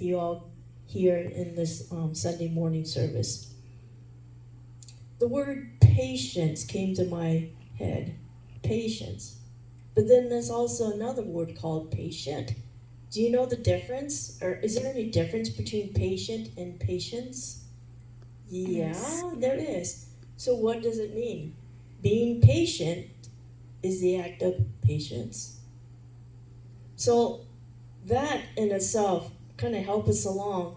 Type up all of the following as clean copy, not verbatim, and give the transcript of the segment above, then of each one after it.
you all here in this Sunday morning service. The word patience came to my head. Patience. But then there's also another word called patient. Do you know the difference? Or is there any difference between patient and patience? Yes. Yeah, there is. So what does it mean? Being patient is the act of patience. So that in itself kind of help us along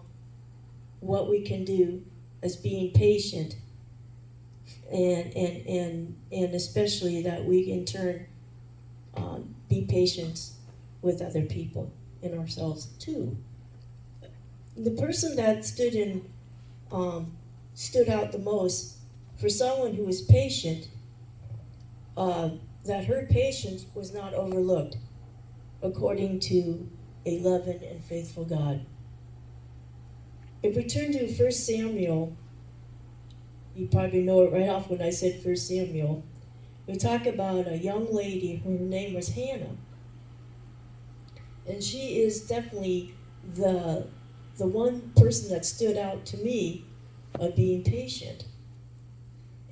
what we can do as being patient, and especially that we in turn be patient with other people and ourselves too. The person that stood out the most for someone who was patient, that her patience was not overlooked, according to a loving and faithful God. If we turn to 1 Samuel, you probably know it right off when I said 1 Samuel. We talk about a young lady, her name was Hannah. And she is definitely the one person that stood out to me of being patient.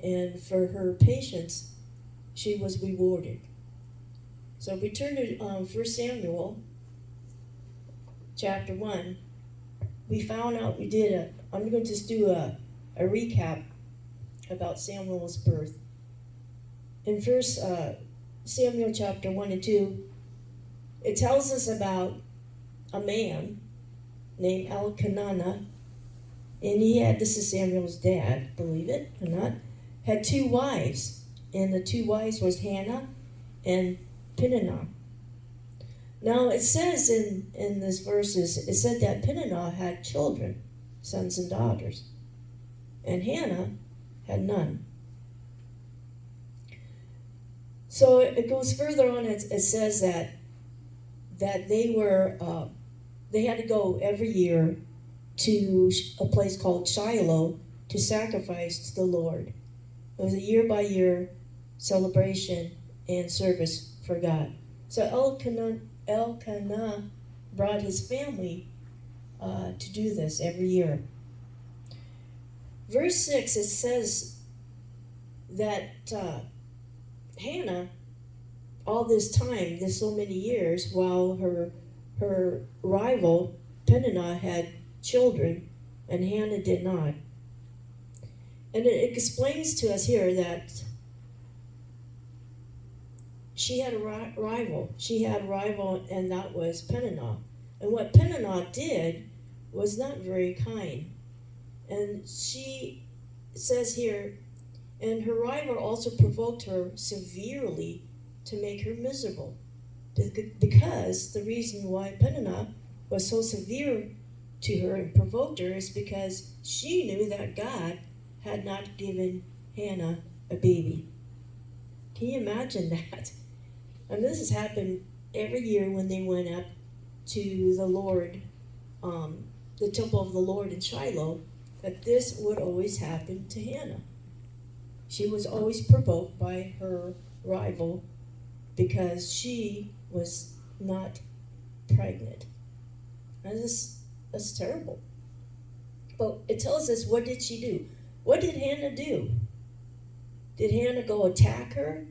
And for her patience, she was rewarded. So if we turn to 1 Samuel chapter 1, we found out I'm going to just do a recap about Samuel's birth. In 1 Samuel chapter 1 and 2, it tells us about a man named Elkanah, and this is Samuel's dad, believe it or not, had two wives, and the two wives was Hannah and Peninnah. Now it says in this verses, it said that Peninnah had children, sons and daughters, and Hannah had none. So it goes further on. It says that they had to go every year to a place called Shiloh to sacrifice to the Lord. It was a year-by-year celebration and service for God. So Elkanah brought his family to do this every year. Verse 6, it says that Hannah, all this time, this so many years, while her rival Peninnah had children and Hannah did not. And it explains to us here that she had a rival. She had a rival, and that was Peninnah. And what Peninnah did was not very kind. And she says here, and her rival also provoked her severely to make her miserable. Because the reason why Peninnah was so severe to her and provoked her is because she knew that God had not given Hannah a baby. Can you imagine that? And this has happened every year when they went up to the Lord, the temple of the Lord in Shiloh, that this would always happen to Hannah. She was always provoked by her rival because she was not pregnant. That's terrible. But it tells us, what did she do? What did Hannah do? Did Hannah go attack her?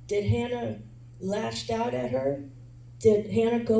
Did Hannah lash out at her? Did Hannah go